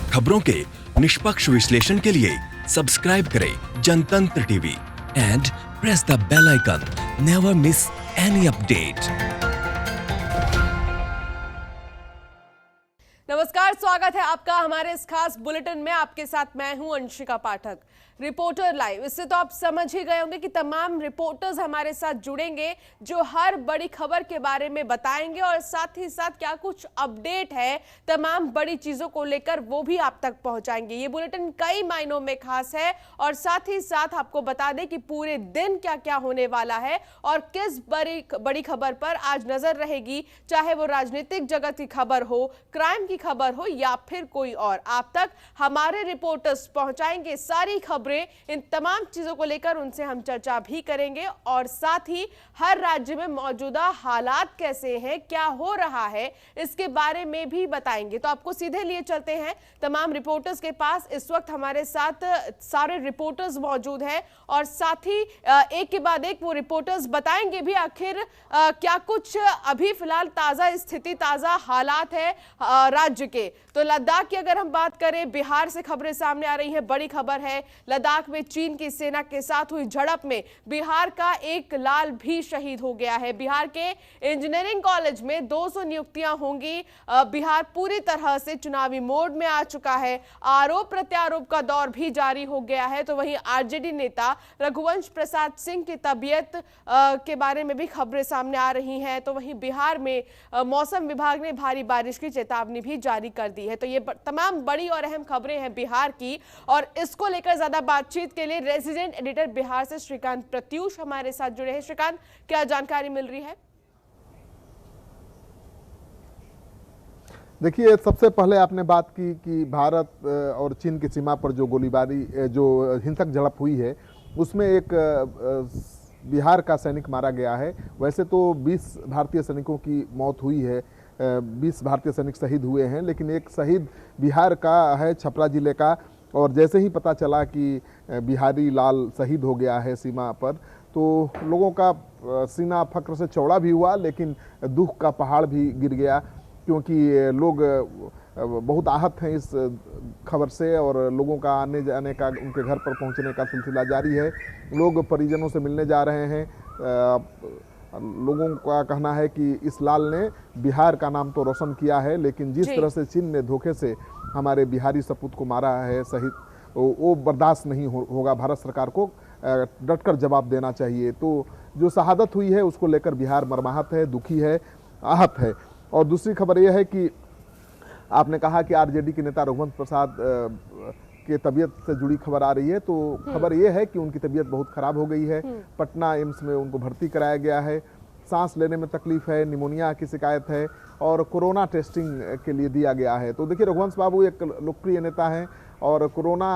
खबरों के निष्पक्ष विश्लेषण के लिए सब्सक्राइब करें Jantantra TV and press the bell icon. Never miss any update. नमस्कार, स्वागत है आपका हमारे इस खास बुलेटिन में। आपके साथ मैं हूं अंशिका पाठक। रिपोर्टर लाइव, इससे तो आप समझ ही गए होंगे कि तमाम रिपोर्टर्स हमारे साथ जुड़ेंगे जो हर बड़ी खबर के बारे में बताएंगे और साथ ही साथ क्या कुछ अपडेट है तमाम बड़ी चीजों को लेकर वो भी आप तक पहुंचाएंगे। ये बुलेटिन कई मायनों में खास है और साथ ही साथ आपको बता दें कि पूरे दिन क्या क्या होने वाला है और किस बड़ी खबर पर आज नजर रहेगी, चाहे वो राजनीतिक जगत की खबर हो, क्राइम की खबर हो या फिर कोई और। आप तक हमारे रिपोर्टर्स पहुंचाएंगे सारी खबरें। इन तमाम चीजों को लेकर उनसे हम चर्चा भी करेंगे और साथ ही हर राज्य में मौजूदा हालात कैसे हैं, क्या हो रहा है, इसके बारे में भी बताएंगे। तो आपको सीधे लिए चलते हैं तमाम रिपोर्टर्स के पास। इस वक्त हमारे साथ सारे रिपोर्टर्स मौजूद हैं और साथ ही एक के बाद एक वो रिपोर्टर्स बताएंगे भी आखिर क्या कुछ अभी फिलहाल ताजा स्थिति, ताजा हालात है राज्य के। तो लद्दाख की अगर हम बात करें, बिहार से खबरें सामने आ रही हैं। बड़ी खबर है, लद्दाख में चीन की सेना के साथ हुई झड़प में बिहार का एक लाल भी शहीद हो गया है। बिहार के इंजीनियरिंग कॉलेज में 200 नियुक्तियां होंगी। बिहार पूरी तरह से चुनावी मोड में आ चुका है। आरोप प्रत्यारोप का दौर भी जारी हो गया है। तो वहीं आरजेडी नेता रघुवंश प्रसाद सिंह की तबीयत के बारे में भी खबरें सामने आ रही हैं। तो वहीं बिहार में मौसम विभाग ने भारी बारिश की चेतावनी भी जारी कर दी है। तो ये तमाम बड़ी और अहम खबरें हैं बिहार की और इसको लेकर ज्यादा बातचीत के लिए रेजिडेंट एडिटर बिहार से श्रीकांत प्रत्यूष हमारे साथ जुड़े हैं। श्रीकांत, क्या जानकारी मिल रही है? देखिए, सबसे पहले आपने बात की कि भारत और चीन की सीमा पर जो गोलीबारी, जो हिंसक झड़प हुई है, उसमें एक बिहार का सैनिक मारा गया है। वैसे तो 20 भारतीय सैनिकों की मौत हुई है, 20 भारतीय सैनिक शहीद हुए हैं, लेकिन एक शहीद बिहार का है, छपरा जिले का। और जैसे ही पता चला कि बिहारी लाल शहीद हो गया है सीमा पर, तो लोगों का सीना फक्र से चौड़ा भी हुआ, लेकिन दुख का पहाड़ भी गिर गया, क्योंकि लोग बहुत आहत हैं इस खबर से और लोगों का आने जाने का, उनके घर पर पहुंचने का सिलसिला जारी है। लोग परिजनों से मिलने जा रहे हैं। लोगों का कहना है कि इस लाल ने बिहार का नाम तो रोशन किया है, लेकिन जिस तरह से चीन ने धोखे से हमारे बिहारी सपूत को मारा है, शहीद, वो बर्दाश्त नहीं होगा। भारत सरकार को डटकर जवाब देना चाहिए। तो जो शहादत हुई है उसको लेकर बिहार मर्माहत है, दुखी है, आहत है। और दूसरी खबर यह है कि आपने कहा कि आरजेडी के नेता रघुवंश प्रसाद के तबीयत से जुड़ी खबर आ रही है। तो खबर यह है कि उनकी तबीयत बहुत खराब हो गई है। पटना एम्स में उनको भर्ती कराया गया है। सांस लेने में तकलीफ है, निमोनिया की शिकायत है और कोरोना टेस्टिंग के लिए दिया गया है। तो देखिए, रघुवंश बाबू एक लोकप्रिय नेता हैं और कोरोना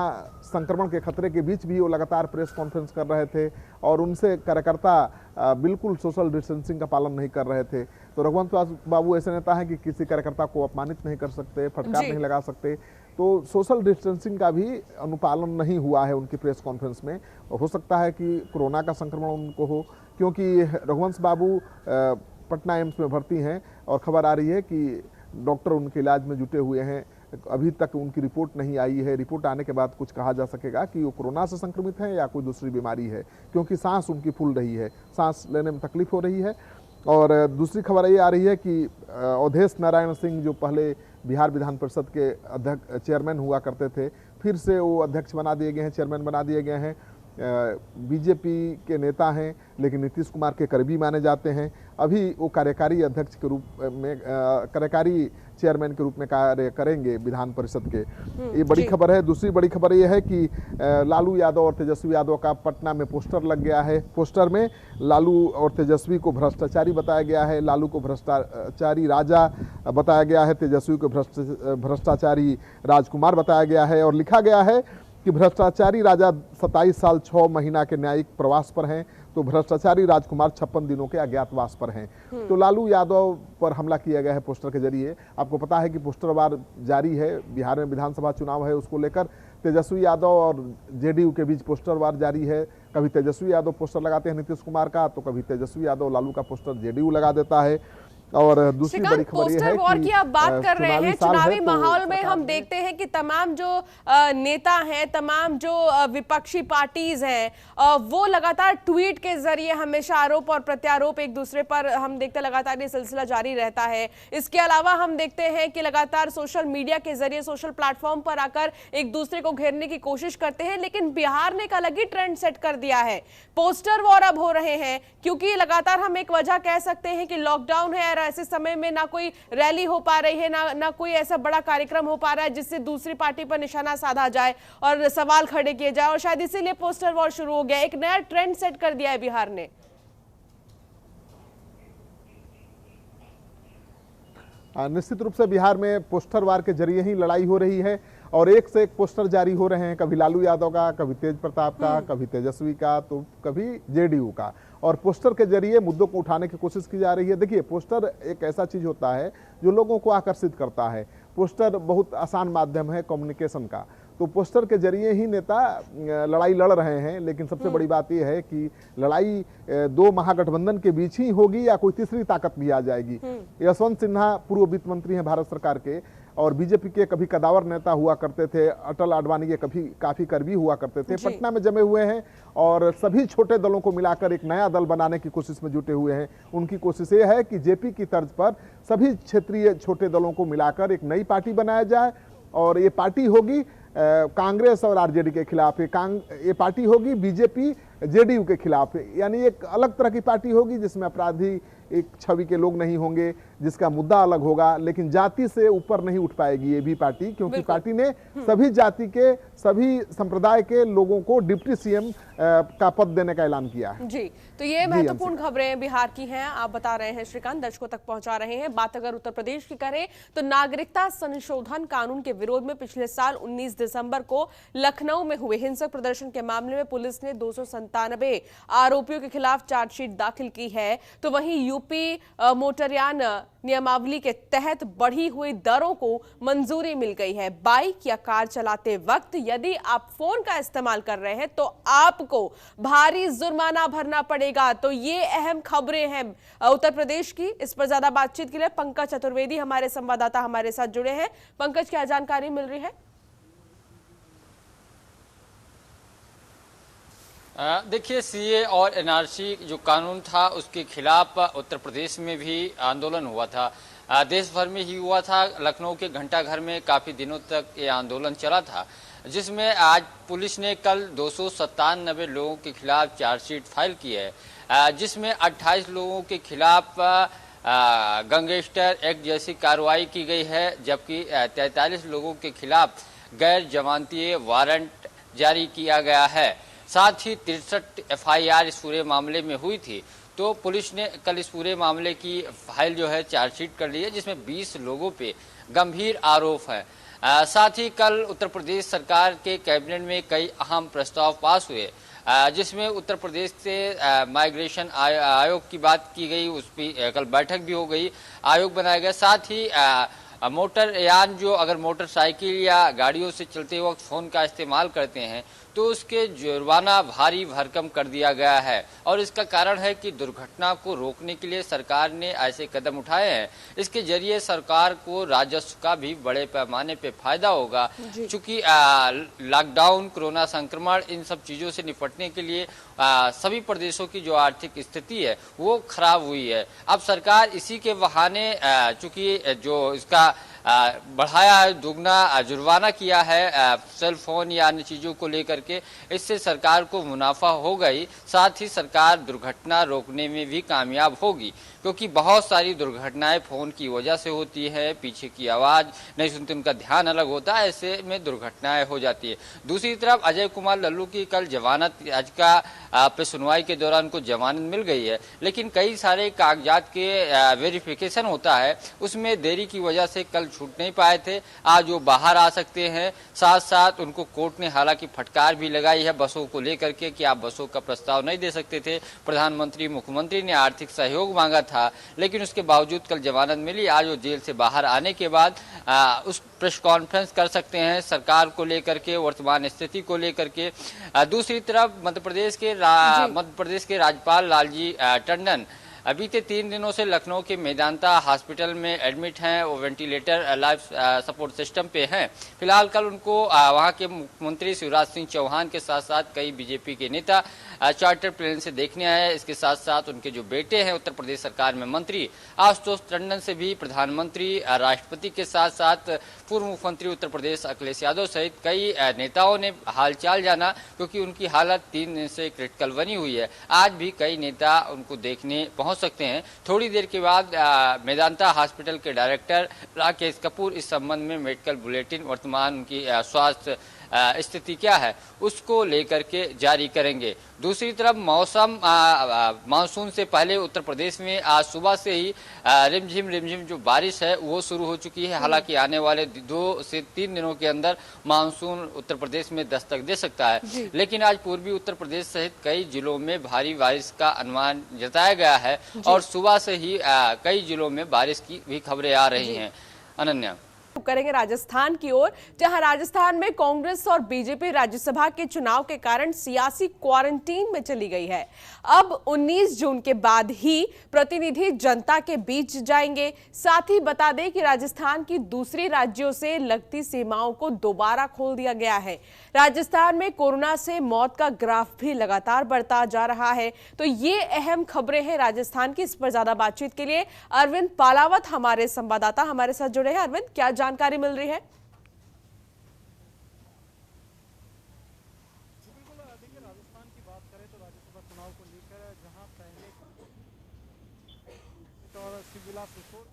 संक्रमण के खतरे के बीच भी वो लगातार प्रेस कॉन्फ्रेंस कर रहे थे और उनसे कार्यकर्ता बिल्कुल सोशल डिस्टेंसिंग का पालन नहीं कर रहे थे। तो रघुवंश बाबू ऐसे नेता हैं कि किसी कार्यकर्ता को अपमानित नहीं कर सकते, फटकार नहीं लगा सकते। तो सोशल डिस्टेंसिंग का भी अनुपालन नहीं हुआ है उनकी प्रेस कॉन्फ्रेंस में। हो सकता है कि कोरोना का संक्रमण उनको हो, क्योंकि रघुवंश बाबू पटना एम्स में भर्ती हैं और खबर आ रही है कि डॉक्टर उनके इलाज में जुटे हुए हैं। अभी तक उनकी रिपोर्ट नहीं आई है। रिपोर्ट आने के बाद कुछ कहा जा सकेगा कि वो कोरोना से संक्रमित है या कोई दूसरी बीमारी है, क्योंकि सांस उनकी फूल रही है, सांस लेने में तकलीफ हो रही है। और दूसरी खबर ये आ रही है कि अवधेश नारायण सिंह, जो पहले बिहार विधान परिषद के अध्यक्ष चेयरमैन हुआ करते थे, फिर से वो अध्यक्ष बना दिए गए हैं, चेयरमैन बना दिए गए हैं। बीजेपी के नेता हैं, लेकिन नीतीश कुमार के करीबी माने जाते हैं। अभी वो कार्यकारी अध्यक्ष के रूप में, कार्यकारी चेयरमैन के रूप में कार्य करेंगे विधान परिषद के। ये बड़ी खबर है। दूसरी बड़ी खबर ये है कि लालू यादव और तेजस्वी यादव का पटना में पोस्टर लग गया है। पोस्टर में लालू और तेजस्वी को भ्रष्टाचारी बताया गया है। लालू को भ्रष्टाचारी राजा बताया गया है, तेजस्वी को भ्रष्टाचारी राजकुमार बताया गया है और लिखा गया है कि भ्रष्टाचारी राजा 27 साल 6 महीना के न्यायिक प्रवास पर हैं, तो भ्रष्टाचारी राजकुमार 56 दिनों के अज्ञातवास पर हैं। तो लालू यादव पर हमला किया गया है पोस्टर के जरिए। आपको पता है कि पोस्टर वार जारी है, बिहार में विधानसभा चुनाव है, उसको लेकर तेजस्वी यादव और जेडीयू के बीच पोस्टर वार जारी है। कभी तेजस्वी यादव पोस्टर लगाते हैं नीतीश कुमार का, तो कभी तेजस्वी यादव लालू का पोस्टर जेडीयू लगा देता है। और दूसरी श्रीकांत, बड़ी खबर यह पोस्टर है वॉर कि की आप बात कर रहे हैं। साल है चुनावी तो माहौल में सरकार हम ने- देखते हैं कि तमाम जो नेता हैं, तमाम जो विपक्षी पार्टीज हैं, वो लगातार ट्वीट के जरिए हमेशा आरोप और प्रत्यारोप एक दूसरे पर हम देखते हैं, लगातार ये सिलसिला जारी रहता है। इसके अलावा हम देखते हैं कि लगातार सोशल मीडिया के जरिए, सोशल प्लेटफॉर्म पर आकर एक दूसरे को घेरने की कोशिश करते हैं। लेकिन बिहार ने एक अलग ही ट्रेंड सेट कर दिया है। पोस्टर वॉर अब हो रहे हैं, क्योंकि लगातार हम एक वजह कह सकते हैं कि लॉकडाउन है और ऐसे समय में ना कोई रैली हो पा रही है, ना कोई ऐसा बड़ा कार्यक्रम हो पा रहा है जिससे दूसरी पार्टी पर निशाना साधा जाए और सवाल खड़े किए जाए, और शायद इसीलिए पोस्टर वॉर शुरू हो गया। एक नया ट्रेंड सेट कर दिया है बिहार ने। निश्चित रूप से बिहार में पोस्टर वार के जरिए ही लड़ाई हो रही है और एक से एक पोस्टर जारी हो रहे हैं, कभी लालू यादव का, कभी तेज प्रताप का, कभी तेजस्वी का, तो कभी जेडीयू का, और पोस्टर के जरिए मुद्दों को उठाने की कोशिश की जा रही है। देखिए, पोस्टर एक ऐसा चीज होता है जो लोगों को आकर्षित करता है। पोस्टर बहुत आसान माध्यम है कम्युनिकेशन का, तो पोस्टर के जरिए ही नेता लड़ाई लड़ रहे हैं। लेकिन सबसे बड़ी बात यह है कि लड़ाई दो महागठबंधन के बीच ही होगी या कोई तीसरी ताकत भी आ जाएगी। यशवंत सिन्हा पूर्व वित्त मंत्री हैं भारत सरकार के और बीजेपी के कभी कदावर नेता हुआ करते थे, अटल आडवाणी के कभी काफी कर्मी हुआ करते थे, पटना में जमे हुए हैं और सभी छोटे दलों को मिलाकर एक नया दल बनाने की कोशिश में जुटे हुए हैं। उनकी कोशिश ये है कि जेपी की तर्ज पर सभी क्षेत्रीय छोटे दलों को मिलाकर एक नई पार्टी बनाया जाए और ये पार्टी होगी कांग्रेस और आरजेडी के खिलाफ, ये पार्टी होगी बीजेपी जेडीयू के खिलाफ, यानी एक अलग तरह की पार्टी होगी जिसमें अपराधी एक छवि के लोग नहीं होंगे, जिसका मुद्दा अलग होगा, लेकिन जाति से ऊपर नहीं उठ पाएगी ये भी पार्टी, क्योंकि पार्टी ने सभी जाति के, सभी संप्रदाय के लोगों को डिप्टी सीएम का पद देने का ऐलान किया है। जी, तो ये महत्वपूर्ण खबरें बिहार की हैं, आप बता रहे हैं श्रीकांत, दर्शकों तक पहुंचा रहे हैं। बात अगर उत्तर प्रदेश की करें तो नागरिकता संशोधन कानून के विरोध में पिछले साल 19 दिसंबर को लखनऊ में हुए हिंसक प्रदर्शन के मामले में पुलिस ने 297 आरोपियों के खिलाफ चार्जशीट दाखिल की है। तो वहीं यूपी मोटरयान नियमावली के तहत बढ़ी हुई दरों को मंजूरी मिल गई है। बाइक या कार चलाते वक्त यदि आप फोन का इस्तेमाल कर रहे हैं तो आपको भारी जुर्माना भरना पड़ेगा। तो ये अहम खबरें हैं उत्तर प्रदेश की। इस पर ज्यादा बातचीत के लिए पंकज चतुर्वेदी हमारे संवाददाता हमारे साथ जुड़े हैं। पंकज, क्या जानकारी मिल रही है? देखिए, सीए और एनआरसी जो कानून था उसके खिलाफ उत्तर प्रदेश में भी आंदोलन हुआ था, देश भर में ही हुआ था। लखनऊ के घंटाघर में काफ़ी दिनों तक ये आंदोलन चला था, जिसमें आज पुलिस ने कल 297 लोगों के खिलाफ चार्जशीट फाइल की है, जिसमें 28 लोगों के खिलाफ गैंगस्टर एक्ट जैसी कार्रवाई की गई है, जबकि 43 लोगों के खिलाफ गैर जमानती वारंट जारी किया गया है। साथ ही 63 एफआईआर इस पूरे मामले में हुई थी। तो पुलिस ने कल इस पूरे मामले की फाइल जो है चार्जशीट कर ली है, जिसमें 20 लोगों पे गंभीर आरोप है। साथ ही कल उत्तर प्रदेश सरकार के कैबिनेट में कई अहम प्रस्ताव पास हुए, जिसमें उत्तर प्रदेश से माइग्रेशन आयोग की बात की गई, उस पर कल बैठक भी हो गई, आयोग बनाया गया। साथ ही मोटरयान जो अगर मोटरसाइकिल या गाड़ियों से चलते वक्त फ़ोन का इस्तेमाल करते हैं तो उसके जुर्माना भारी भरकम कर दिया गया है, और इसका कारण है कि दुर्घटना को रोकने के लिए सरकार ने ऐसे कदम उठाए हैं। इसके जरिए सरकार को राजस्व का भी बड़े पैमाने पे फायदा होगा, चूँकि लॉकडाउन, कोरोना संक्रमण, इन सब चीज़ों से निपटने के लिए सभी प्रदेशों की जो आर्थिक स्थिति है वो खराब हुई है। अब सरकार इसी के बहाने चूँकि जो इसका बढ़ाया है, दुगना जुर्माना किया है सेल फोन या अन्य चीज़ों को लेकर के, इससे सरकार को मुनाफा होगा ही, साथ ही सरकार दुर्घटना रोकने में भी कामयाब होगी, क्योंकि बहुत सारी दुर्घटनाएं फ़ोन की वजह से होती है, पीछे की आवाज़ नहीं सुनते, उनका ध्यान अलग होता है, ऐसे में दुर्घटनाएं हो जाती है। दूसरी तरफ अजय कुमार लल्लू की कल जमानत याचिका पे सुनवाई के दौरान को जमानत मिल गई है, लेकिन कई सारे कागजात के वेरिफिकेशन होता है, उसमें देरी की वजह से कल छूट नहीं पाए थे। आज वो बाहर आ सकते हैं। साथ साथ उनको कोर्ट ने हालांकि फटकार भी लगाई है बसों को लेकर के कि आप बसों का प्रस्ताव नहीं दे सकते थे। प्रधानमंत्री, मुख्यमंत्री ने आर्थिक सहयोग मांगा था, लेकिन उसके बावजूद कल जमानत मिली। आज वो जेल से बाहर आने के बाद उस प्रेस कॉन्फ्रेंस कर सकते हैं सरकार को लेकर के, वर्तमान स्थिति को लेकर के। दूसरी तरफ मध्य प्रदेश के राज्यपाल लालजी टंडन बीते 3 दिनों से लखनऊ के मेदांता हॉस्पिटल में एडमिट हैं। वो वेंटिलेटर लाइफ सपोर्ट सिस्टम पे हैं। फिलहाल कल उनको वहां के मुख्यमंत्री शिवराज सिंह चौहान के साथ साथ कई बीजेपी के नेता चार्टर प्लेन से देखने आए। इसके साथ साथ उनके जो बेटे हैं उत्तर प्रदेश सरकार में मंत्री आशुतोष टंडन से भी प्रधानमंत्री, राष्ट्रपति के साथ साथ पूर्व मुख्यमंत्री उत्तर प्रदेश अखिलेश यादव सहित कई नेताओं ने हालचाल जाना, क्योंकि उनकी हालत 3 दिन से क्रिटिकल बनी हुई है। आज भी कई नेता उनको देखने पहुंच सकते हैं। थोड़ी देर के बाद मेदांता हॉस्पिटल के डायरेक्टर राकेश कपूर इस संबंध में मेडिकल बुलेटिन, वर्तमान उनकी स्वास्थ्य स्थिति क्या है उसको लेकर के जारी करेंगे। दूसरी तरफ मौसम मानसून से पहले उत्तर प्रदेश में आज सुबह से ही रिमझिम जो बारिश है वो शुरू हो चुकी है। हालांकि आने वाले 2 से 3 दिनों के अंदर मानसून उत्तर प्रदेश में दस्तक दे सकता है, लेकिन आज पूर्वी उत्तर प्रदेश सहित कई जिलों में भारी बारिश का अनुमान जताया गया है और सुबह से ही कई जिलों में बारिश की भी खबरें आ रही हैं। अनन्या, करेंगे राजस्थान की ओर, जहां राजस्थान में कांग्रेस और बीजेपी राज्यसभा के चुनाव के कारण सियासी क्वारंटीन में चली गई है। अब 19 जून के बाद ही प्रतिनिधि जनता के बीच जाएंगे। साथ ही बता दें कि राजस्थान की दूसरी राज्यों से लगती सीमाओं को दोबारा खोल दिया गया है। राजस्थान में कोरोना से मौत का ग्राफ भी लगातार बढ़ता जा रहा है। तो ये अहम खबरें हैं राजस्थान की। इस पर ज्यादा बातचीत के लिए अरविंद पालावत हमारे संवाददाता हमारे साथ जुड़े हैं। अरविंद, क्या जानकारी मिल रही है? देखिए, राजस्थान की बात करें तो राज्यसभा चुनाव को लेकर जहां पहले और शिवविलास किशोर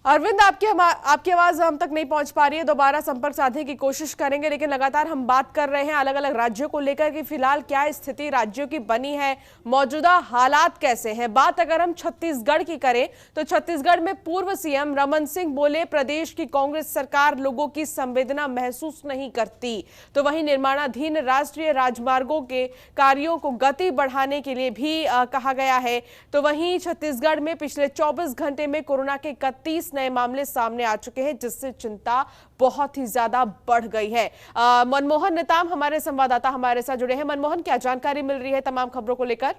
अरविंद, आपकी आवाज हम तक नहीं पहुंच पा रही है। दोबारा संपर्क साधने की कोशिश करेंगे, लेकिन लगातार हम बात कर रहे हैं अलग अलग राज्यों को लेकर कि फिलहाल क्या स्थिति राज्यों की बनी है, मौजूदा हालात कैसे हैं। बात अगर हम छत्तीसगढ़ की करें तो छत्तीसगढ़ में पूर्व सीएम रमन सिंह बोले प्रदेश की कांग्रेस सरकार लोगों की संवेदना महसूस नहीं करती। तो वहीं निर्माणाधीन राष्ट्रीय राजमार्गों के कार्यों को गति बढ़ाने के लिए भी कहा गया है। तो वहीं छत्तीसगढ़ में पिछले 24 घंटे में कोरोना के 31 नए मामले सामने आ चुके हैं, जिससे चिंता बहुत ही ज्यादा बढ़ गई है। मनमोहन नेताम हमारे संवाददाता हमारे साथ जुड़े हैं। मनमोहन, क्या जानकारी मिल रही है तमाम खबरों को लेकर?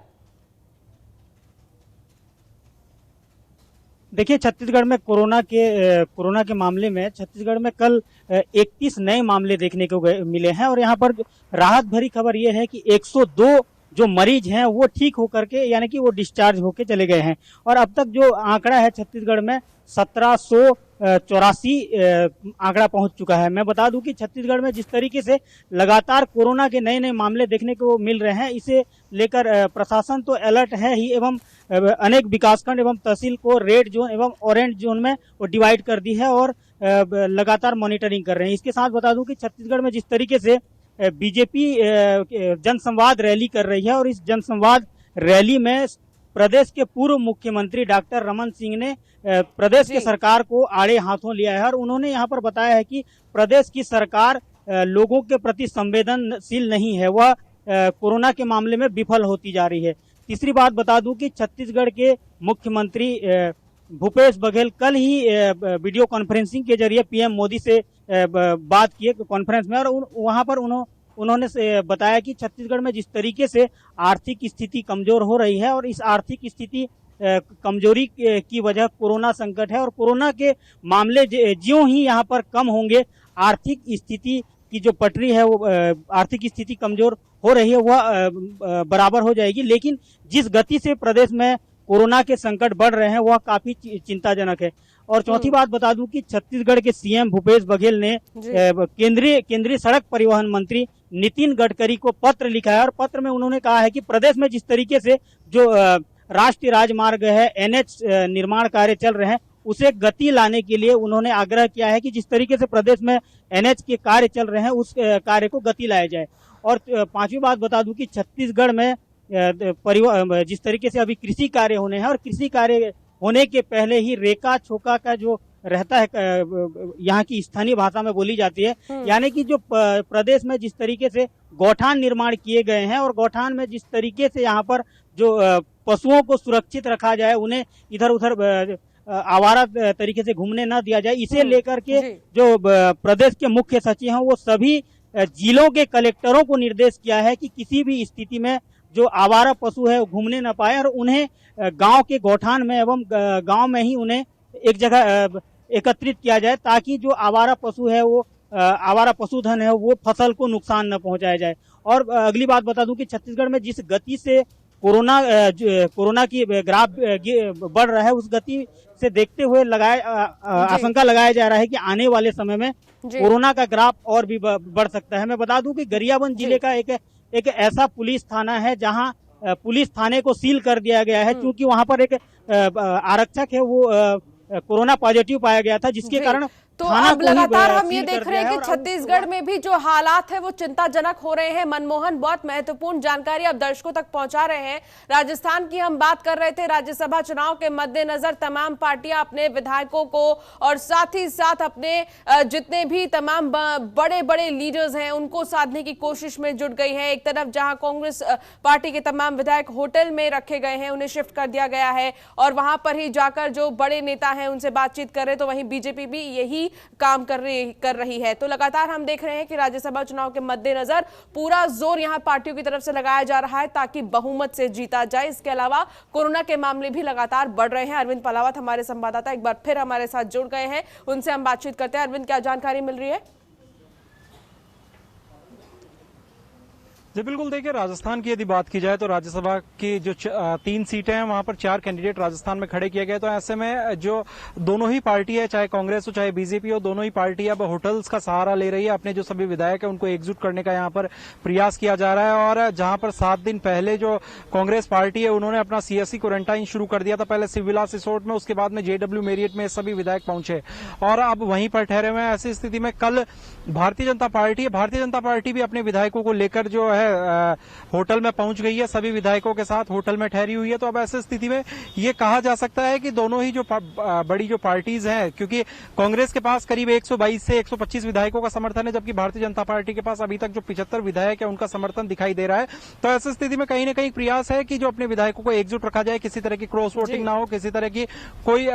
देखिए, छत्तीसगढ़ में कोरोना के मामले में छत्तीसगढ़ में कल 31 नए मामले देखने को मिले हैं और यहाँ पर राहत भरी खबर ये है कि 102 जो मरीज हैं वो ठीक होकर के यानी कि वो डिस्चार्ज होके चले गए हैं और अब तक जो आंकड़ा है छत्तीसगढ़ में 1784 आंकड़ा पहुंच चुका है। मैं बता दूं कि छत्तीसगढ़ में जिस तरीके से लगातार कोरोना के नए नए मामले देखने को मिल रहे हैं, इसे लेकर प्रशासन तो अलर्ट है ही एवं अनेक विकासखंड एवं तहसील को रेड जोन एवं ऑरेंज जोन में वो डिवाइड कर दी है और लगातार मॉनिटरिंग कर रहे हैं। इसके साथ बता दूं कि छत्तीसगढ़ में जिस तरीके से बीजेपी जनसंवाद रैली कर रही है और इस जनसंवाद रैली में प्रदेश के पूर्व मुख्यमंत्री डॉक्टर रमन सिंह ने प्रदेश की सरकार को आड़े हाथों लिया है और उन्होंने यहाँ पर बताया है कि प्रदेश की सरकार लोगों के प्रति संवेदनशील नहीं है, वह कोरोना के मामले में विफल होती जा रही है। तीसरी बात बता दूं कि छत्तीसगढ़ के मुख्यमंत्री भूपेश बघेल कल ही वीडियो कॉन्फ्रेंसिंग के जरिए पीएम मोदी से बात किए कॉन्फ्रेंस में और वहां पर उन्होंने बताया कि छत्तीसगढ़ में जिस तरीके से आर्थिक स्थिति कमजोर हो रही है और इस आर्थिक स्थिति कमजोरी की वजह कोरोना संकट है और कोरोना के मामले ज्यों ही यहाँ पर कम होंगे, आर्थिक स्थिति की जो पटरी है वो आर्थिक स्थिति कमजोर हो रही है वह बराबर हो जाएगी। लेकिन जिस गति से प्रदेश में कोरोना के संकट बढ़ रहे हैं वह काफी चिंताजनक है। और चौथी बात बता दूं कि छत्तीसगढ़ के सीएम भूपेश बघेल ने केंद्रीय सड़क परिवहन मंत्री नितिन गडकरी को पत्र लिखा है और पत्र में उन्होंने कहा है कि प्रदेश में जिस तरीके से जो राष्ट्रीय राजमार्ग है एनएच निर्माण कार्य चल रहे हैं उसे गति लाने के लिए उन्होंने आग्रह किया है कि जिस तरीके से प्रदेश में एनएच के कार्य चल रहे हैं उस कार्य को गति लाया जाए। और पांचवी बात बता दूं कि छत्तीसगढ़ में जिस तरीके से अभी कृषि कार्य होने हैं और कृषि कार्य होने के पहले ही रेका छोका का जो रहता है यहाँ की स्थानीय भाषा में बोली जाती है, यानी कि जो प्रदेश में जिस तरीके से गौठान निर्माण किए गए हैं और गौठान में जिस तरीके से यहाँ पर जो पशुओं को सुरक्षित रखा जाए, उन्हें इधर उधर आवारा तरीके से घूमने न दिया जाए, इसे लेकर के जो प्रदेश के मुख्य सचिव हैं वो सभी जिलों के कलेक्टरों को निर्देश किया है कि किसी भी स्थिति में जो आवारा पशु है घूमने न पाए और उन्हें गांव के गौठान में एवं गांव में ही उन्हें एक जगह एकत्रित किया जाए, ताकि जो आवारा पशु है वो आवारा पशुधन है वो फसल को नुकसान न पहुंचाया जाए। और अगली बात बता दूं कि छत्तीसगढ़ में जिस गति से कोरोना की ग्राफ बढ़ रहा है, उस गति से देखते हुए आशंका लगाया जा रहा है कि आने वाले समय में कोरोना का ग्राफ और भी बढ़ सकता है। मैं बता दूं कि गरियाबंद जिले का एक ऐसा पुलिस थाना है जहां पुलिस थाने को सील कर दिया गया है, क्योंकि वहां पर एक आरक्षक है वो कोरोना पॉजिटिव पाया गया था, जिसके कारण तो अब लगातार हम ये देख रहे हैं कि छत्तीसगढ़ में भी जो हालात है वो चिंताजनक हो रहे हैं। मनमोहन बहुत महत्वपूर्ण जानकारी अब दर्शकों तक पहुंचा रहे हैं। राजस्थान की हम बात कर रहे थे, राज्यसभा चुनाव के मद्देनजर तमाम पार्टियां अपने विधायकों को और साथ ही साथ अपने जितने भी तमाम बड़े बड़े लीडर्स हैं उनको साधने की कोशिश में जुट गई है। एक तरफ जहां कांग्रेस पार्टी के तमाम विधायक होटल में रखे गए हैं, उन्हें शिफ्ट कर दिया गया है और वहां पर ही जाकर जो बड़े नेता हैं उनसे बातचीत कर रहे, तो वहीं बीजेपी भी यही काम कर रही है। तो लगातार हम देख रहे हैं कि राज्यसभा चुनाव के मद्देनजर पूरा जोर यहां पार्टियों की तरफ से लगाया जा रहा है ताकि बहुमत से जीता जाए। इसके अलावा कोरोना के मामले भी लगातार बढ़ रहे हैं। अरविंद पलावत हमारे संवाददाता एक बार फिर हमारे साथ जुड़ गए हैं, उनसे हम बातचीत करते हैं। अरविंद, क्या जानकारी मिल रही है? जी बिल्कुल, देखिए राजस्थान की यदि बात की जाए तो राज्यसभा की जो 3 सीटें हैं वहां पर 4 कैंडिडेट राजस्थान में खड़े किए गए। तो ऐसे में जो दोनों ही पार्टी है, चाहे कांग्रेस हो चाहे बीजेपी हो, दोनों ही पार्टी अब होटल्स का सहारा ले रही है। अपने जो सभी विधायक है उनको एकजुट करने का यहाँ पर प्रयास किया जा रहा है। और जहां पर 7 दिन पहले जो कांग्रेस पार्टी है उन्होंने अपना सीएससी क्वारंटाइन शुरू कर दिया था, पहले सिविलास रिसोर्ट में, उसके बाद में जेडब्ल्यू मेरियट में सभी विधायक पहुंचे और अब वहीं पर ठहरे हुए हैं। ऐसी स्थिति में कल भारतीय जनता पार्टी भी अपने विधायकों को लेकर जो है होटल में पहुंच गई है, सभी विधायकों के साथ होटल में ठहरी हुई है। तो अब ऐसी स्थिति में ये कहा जा सकता है कि दोनों ही जो बड़ी जो पार्टीज हैं, क्योंकि कांग्रेस के पास करीब 122 से 125 विधायकों का समर्थन है, जबकि भारतीय जनता पार्टी के पास अभी तक जो 75 विधायक है उनका समर्थन दिखाई दे रहा है। तो ऐसी स्थिति में कहीं न कहीं प्रयास है कि जो अपने विधायकों को एकजुट रखा जाए, किसी तरह की क्रॉस वोटिंग ना हो, किसी तरह की कोई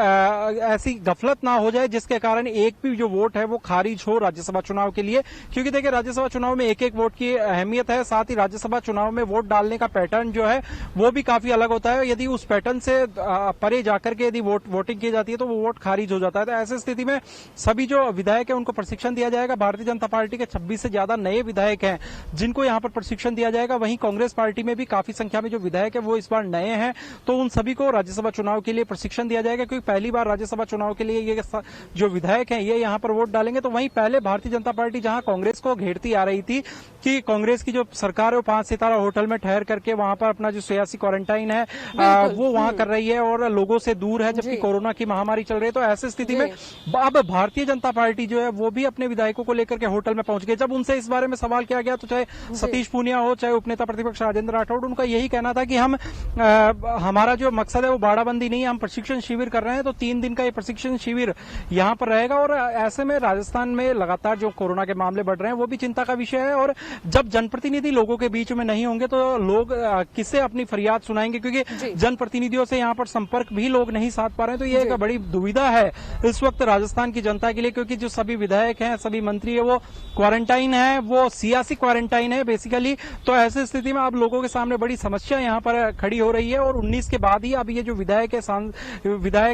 ऐसी गफलत ना हो जाए जिसके कारण एक भी जो वोट है वो खारिज हो राज्यसभा चुनाव के लिए। क्योंकि देखिए राज्यसभा चुनाव में एक वोट की अहमियत है, साथ ही राज्यसभा चुनाव में वोट डालने का पैटर्न जो है वो भी काफी अलग होता है। यदि उस पैटर्न से परे जाकर के यदि वोटिंग की जाती है तो वो वोट खारिज हो जाता है। तो ऐसी स्थिति में सभी जो विधायक है उनको प्रशिक्षण दिया जाएगा। भारतीय जनता पार्टी के 26 से ज्यादा नए विधायक हैं जिनको यहां पर प्रशिक्षण दिया जाएगा। वहीं कांग्रेस पार्टी में भी काफी संख्या में जो विधायक है वो इस बार नए हैं, तो उन सभी को राज्यसभा चुनाव के लिए प्रशिक्षण दिया जाएगा, क्योंकि पहली बार राज्यसभा चुनाव के लिए ये जो विधायक हैं ये यहां पर वोट डालेंगे। तो वहीं पहले भारतीय जनता पार्टी जहां कांग्रेस को घेरती आ रही थी कि कांग्रेस की जो सरकार है वो 5 सितारा होटल में ठहर करके वहां पर अपना जो सियासी क्वारंटाइन है वो वहां कर रही है और लोगों से दूर है, जबकि कोरोना की महामारी चल रही है। तो ऐसी स्थिति में अब भारतीय जनता पार्टी जो है वो भी अपने विधायकों को लेकर के होटल में पहुंच गए। जब उनसे इस बारे में सवाल किया गया तो चाहे सतीश पूनिया हो, चाहे उपनेता प्रतिपक्ष राजेंद्र राठौड़, उनका यही कहना था कि हमारा जो मकसद है वो बाड़ाबंदी नहीं है, हम प्रशिक्षण शिविर कर रहे हैं। तो 3 दिन का ये प्रशिक्षण शिविर यहाँ पर रहेगा। और ऐसे में राजस्थान में लगातार जो कोरोना के मामले बढ़ रहे हैं वो भी चिंता का विषय है। और जब जनप्रतिनिधि लोगों के बीच में नहीं होंगे तो लोग किससे अपनी फरियाद सुनाएंगे, क्योंकि जनप्रतिनिधियों से यहाँ पर संपर्क भी लोग नहीं साध पा रहे हैं। तो ये एक बड़ी दुविधा है इस वक्त राजस्थान की जनता के लिए, क्योंकि जो सभी विधायक हैं, सभी मंत्री है, वो क्वारंटाइन है, वो सियासी क्वारंटाइन है बेसिकली। तो ऐसी स्थिति में अब लोगों के सामने बड़ी समस्या यहाँ पर खड़ी हो रही है। और 19 के बाद ही अब ये जो विधायक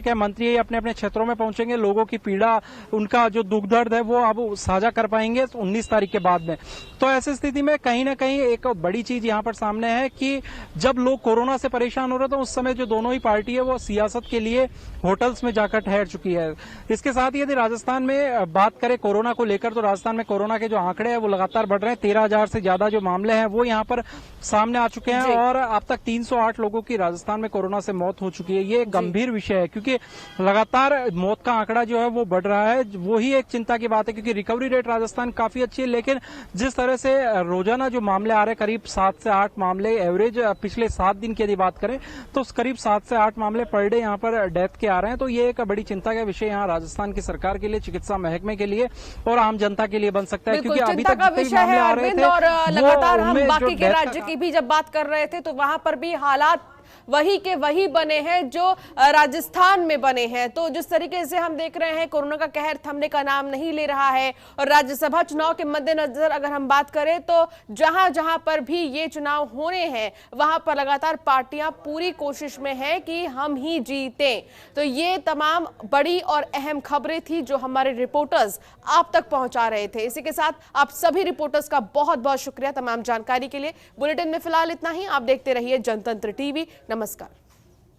है, मंत्री है, अपने अपने क्षेत्रों में पहुंचेंगे, लोगों की पीड़ा, उनका जो दुख दर्द है वो अब साझा कर पाएंगे 19 तारीख के बाद में। तो ऐसी स्थिति में कहीं ना कहीं एक बड़ी चीज यहाँ पर सामने है कि जब लोग कोरोना से परेशान हो रहे थे उस समय जो दोनों ही पार्टी है वो सियासत के लिए होटल्स में जाकर ठहर चुकी है। इसके साथ ही यदि राजस्थान में बात करें कोरोना को लेकर, तो राजस्थान में कोरोना के जो आंकड़े हैं वो लगातार बढ़ रहे हैं। 13,000 से ज्यादा जो मामले हैं वो यहाँ पर सामने आ चुके हैं और अब तक 308 लोगों की राजस्थान में कोरोना से मौत हो चुकी है। ये एक गंभीर विषय है, क्योंकि लगातार मौत का आंकड़ा जो है वो बढ़ रहा है। वही एक चिंता की बात है, क्योंकि रिकवरी रेट राजस्थान काफी अच्छी है, लेकिन जिस तरह से रोजाना जो मामले आ रहे हैं, करीब 7 से 8 मामले एवरेज पिछले 7 दिन की यदि बात करें तो करीब 7 से 8 मामले पर डे यहाँ पर डेथ के आ रहे हैं। तो ये एक बड़ी चिंता का विषय यहाँ राजस्थान की सरकार के लिए, चिकित्सा महकमे के लिए और आम जनता के लिए बन सकता है, क्योंकि अभी तक जितने मामले आ रहे थे और लगातार हम बाकी के राज्य की भी जब बात कर रहे थे तो वहां पर भी हालात वही के वही बने हैं जो राजस्थान में बने हैं। तो जिस तरीके से हम देख रहे हैं कोरोना का कहर थमने का नाम नहीं ले रहा है और राज्यसभा चुनाव के मद्देनजर अगर हम बात करें तो जहां जहां पर भी ये चुनाव होने हैं वहां पर लगातार पार्टियां पूरी कोशिश में है कि हम ही जीतें। तो ये तमाम बड़ी और अहम खबरें थी जो हमारे रिपोर्टर्स आप तक पहुंचा रहे थे। इसी के साथ आप सभी रिपोर्टर्स का बहुत बहुत शुक्रिया तमाम जानकारी के लिए। बुलेटिन में फिलहाल इतना ही। आप देखते रहिए जनतंत्र टीवी। नमस्कार।